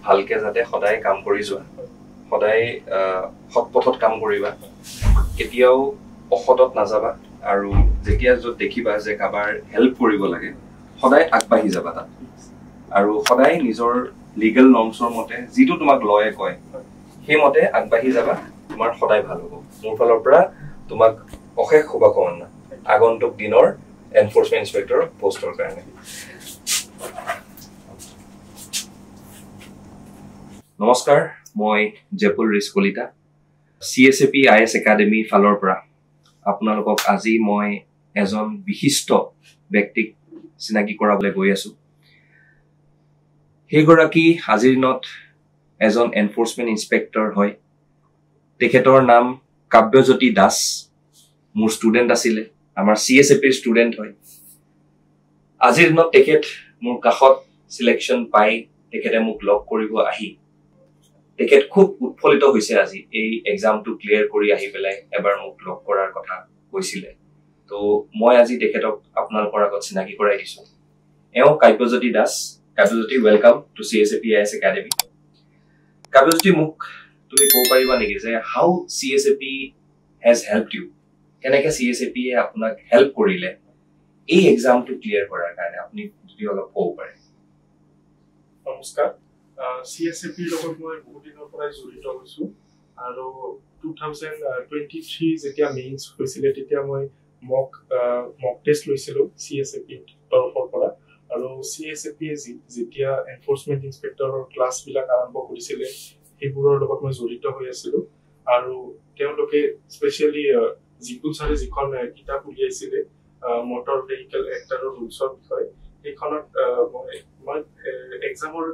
ভালকে যাতে সদায় কাম কৰি যোৱা সদায় সৎপথত কাম কৰিবা কেতিয়াও অসদত নাযাবা আৰু যেতিয়া যত দেখিবা যে কাবাৰ হেল্প কৰিব লাগে সদায় আগবাঢ়ি যাবা তাত আৰু সদায় নিজৰ লিগেল নৰ্মছৰ মতে যিটো তোমাক লয়ে কয় সেই মতে আগবাঢ়ি যাবা তোমাৰ সদায় ভাল হ'ব মোৰ ফালৰ পৰা তোমাক অশেষ শুভকামনা আগন্তুক দিনৰ এনফোৰ্সমেন্ট ইন্সপেক্টৰ পোষ্টৰ কাৰণে নমস্কাৰ মই জয়পুৰ ৰিস্কলিতা CSAP IS একাডেমি ফালৰ পৰা আপোনালোকক আজি মই এজন বিশিষ্ট ব্যক্তিক চিনাকি কৰাবলৈ গৈ আছো হেগৰাকী আজিৰ দিনত এজন এনফোৰ্সমেন্ট ইন্সপেক্টৰ হয় তেখেতৰ নাম কাব্যজ্যোতি দাস মোৰ ষ্টুডেন্ট আছিল আমাৰ CSAP ৰ ষ্টুডেন্ট হয় আজিৰ দিনত তেখেত মোৰ কাখত সিলেকশন পাই তেখেতে মোক লক কৰিব আহি তেখেত খুব উৎফুল্লিত হৈছে আজি এই এক্সামটো ক্লিয়াৰ কৰি আহি পেলাই এবাৰ মোক লক কৰাৰ কথা কৈছিলে তো মই আজি তেখেতক আপোনালোকৰ আগত চিনাকি কৰাই দিছো এও Kabyajyoti Das Kabyajyoti welcome to CSAP IS academy Kabyajyoti মোক তুমি ক'ব পাৰিবা নেকি যে হাউ CSAP has helped you কেনেকৈ CSAP এ আপোনাক হেল্প কৰিলে এই এক্সামটো ক্লিয়াৰ কৰাৰ কাৰণে আপুনি যদি অলপ ক'ব পাৰে নমস্কাৰ CSAP লগত মই বহুত দিনৰ পৰাই জড়িত হৈছো আৰু 2023 যেতিয়া মেইনছ হৈছিল তেতিয়া মই মক টেষ্ট লৈছিলো CSAP তৰফৰ পৰা আৰু CSAP যেতিয়া এনফোৰ্সমেন্ট ইন্সপেক্টৰৰ ক্লাছ বিলাক আৰম্ভ কৰিছিল সেইবোৰৰ লগত মই জড়িত হৈ আছিলো আৰু তেওঁলোকে স্পেশালি জিকুল ছাৰে যিখন কিতাপ উলিয়াইছিল মটৰ ভেহিকল এক্টৰ ৰুলছৰ বিষয়ে সেইখনত মই এক্সামৰ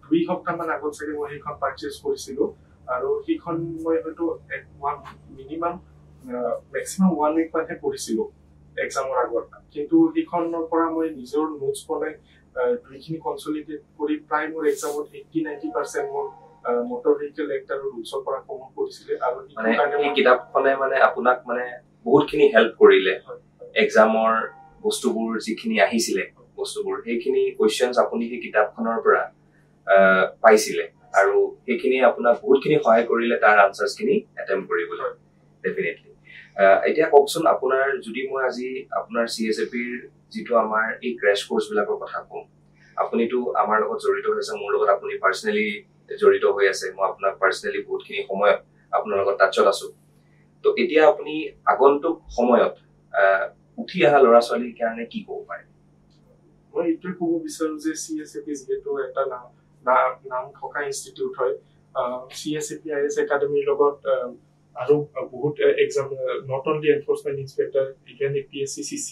2 সপ্তাহমান আগত চাগে মই সেইখন পাৰচেজ কৰিছিলো আৰু সেইখন মই হয়তো মিনিমাম মেক্সিমাম 1 উইক মানহে পঢ়িছিলো এক্সামৰ আগত কিন্তু সেইখনৰ পৰা মই নিজৰ নোটছ বনাই দুইখিনি কনসলিডেট কৰি প্ৰায় মোৰ এক্সামত 80-90% মোৰ মটৰ ভেহিকল এক্টৰ ৰুলছৰ পৰা কমন কৰিছিলে আৰু এই কিতাপখনে মানে আপোনাক মানে বহুতখিনি হেল্প কৰিলে এক্সামৰ বস্তুবোৰ যিখিনি আহিছিলে বস্তুবোৰ সেইখিনি কোৱেশ্চনছ আপুনি এই কিতাপখনৰ পৰা পাইছিলে আৰু সেইখিনি আপোনাক বহুতখিনি সহায় কৰিলে তাৰ আনসাৰছখিনি এটেম্প কৰিবলৈ ডেফিনেটলি এতিয়া কওকচোন আপোনাৰ যদি মই আজি আপোনাৰ CSAP ৰ যিটো আমাৰ এই ক্ৰেশ কোৰ্স বিলাকৰ কথা কম আপুনিটো আমাৰ লগত জড়িত হৈছে মোৰ লগত আপুনি পাৰ্সোনালি জড়িত হৈ আছে মই আপোনাক পাৰ্সোনালি বহুতখিনি সময় আপোনাৰ লগত টাচত আছো তো এতিয়া আপুনি আগন্তুক সময়ত উঠি অহা ল'ৰা ছোৱালীৰ কাৰণে কি ক'ব পাৰে মই এইটোৱে ক'ব বিচাৰো যে CSAP যেটো এটা নাম থকা ইনষ্টিটিউট হয় CSAP IS একাডেমিৰ লগত আৰু বহুত exam not only enforcement inspector even APSC CC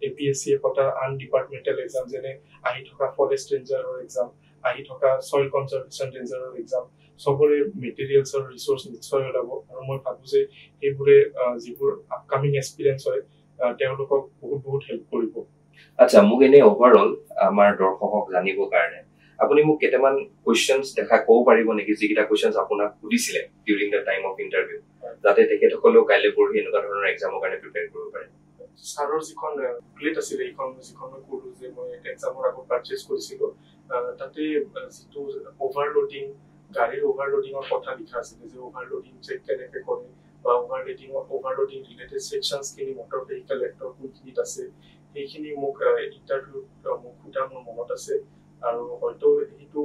APSC এটা আনডিপাৰ্টমেন্টাল এক্সাম যেনে আহি থকা ফৰেষ্ট ৰেঞ্জাৰৰ এক্সাম আহি থকা সয়েল কনজাৰভেশ্যন ৰেঞ্জাৰৰ এক্সাম সবৰে মেটেৰিয়েলছ আৰু ৰিসোৰ্স নিশ্চয় ওলাব আৰু মই ভাবো যে এইবোৰে যিবোৰ আপকামিং এক্সপেৰিয়েন্স হয় তেওঁলোকক বহুত হেল্প কৰিব আচ্ছা মোক এনে ওভাৰঅল আমাৰ দৰ্শকক জানিবৰ কাৰণে আপুনি মোক কেটামান কোৱেশ্চনছ দেখা ক'ব পাৰিব নেকি যিকিটা কোৱেশ্চনছ আপোনাক সুধিছিলে during the time of interview যাতে তেখেতসকলেও কাইলৈ পঢ়ি এনেকুৱা ধৰণৰ এক্সামৰ কাৰণে প্ৰিপেয়াৰ কৰিব পাৰে ছাৰৰ যিখন প্লেট আছিল এইখন যিখন মই ক'লো যে মই এক্সামৰ আগত পাৰচেজ কৰিছিলো তাতে যিটো ওভাৰলোডিং গাড়ীৰ ওভাৰলোডিঙৰ কথা লিখা আছিল যে ওভাৰলোডিং চেক কেনেকৈ কৰে বা ওভাৰলোডিং ৰিলেটেড সেকশনছ খিনি মটৰ ভেহিকল এক্টৰ কোনখিনিত আছে সেইখিনি মোক ইন্টাৰভিউত মোক সোধা মোৰ মনত আছে আৰু হয়তো এইটো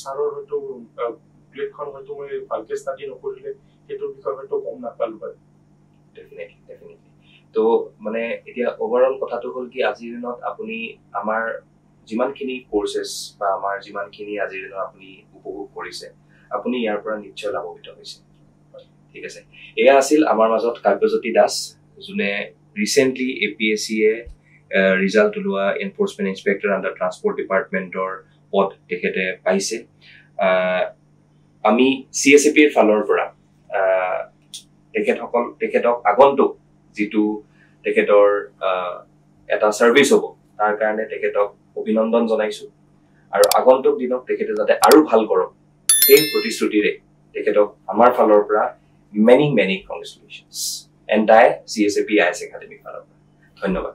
ছাৰৰ হয়তো প্লেটখন হয়তো মই ভালকে ষ্টাডি নকৰিলে সেইটো বিষয় হয়তো গম নাপালো হয় ডেফিনেটলি তো মানে এতিয়া ওভাৰঅল কথাটো হ'ল কি আজিৰ দিনত আপুনি আমাৰ যিমানখিনি কোৰ্সেছ বা আমাৰ যিমানখিনি আজিৰ দিনত আপুনি উপভোগ কৰিছে আপুনি ইয়াৰ পৰা নিশ্চয় লাভান্বিত হৈছে ঠিক আছে এয়া আছিল আমাৰ মাজত কাব্যজ্যোতি দাস যোনে ৰিসেন্টলি APSC এ ৰিজাল্ট ওলোৱা এনফোৰ্সমেন্ট ইন্সপেক্টৰ আন্ডাৰ ট্ৰান্সপোৰ্ট ডিপাৰ্টমেন্টৰ পদ তেখেতে পাইছে আমি CSAP ৰ ফালৰ পৰা তেখেতক আগন্তুক যিটো তেখেতৰ এটা সাৰ্ভিস হ'ব তাৰ কাৰণে তেখেতক অভিনন্দন জনাইছো আৰু আগন্তুক দিনক তেখেতে যাতে আৰু ভাল কৰক এই প্ৰতিশ্ৰুতিৰে তেখেতক আমাৰ ফালৰ পৰা many congratulations and CSAP IS academy ফালৰ পৰা ধন্যবাদ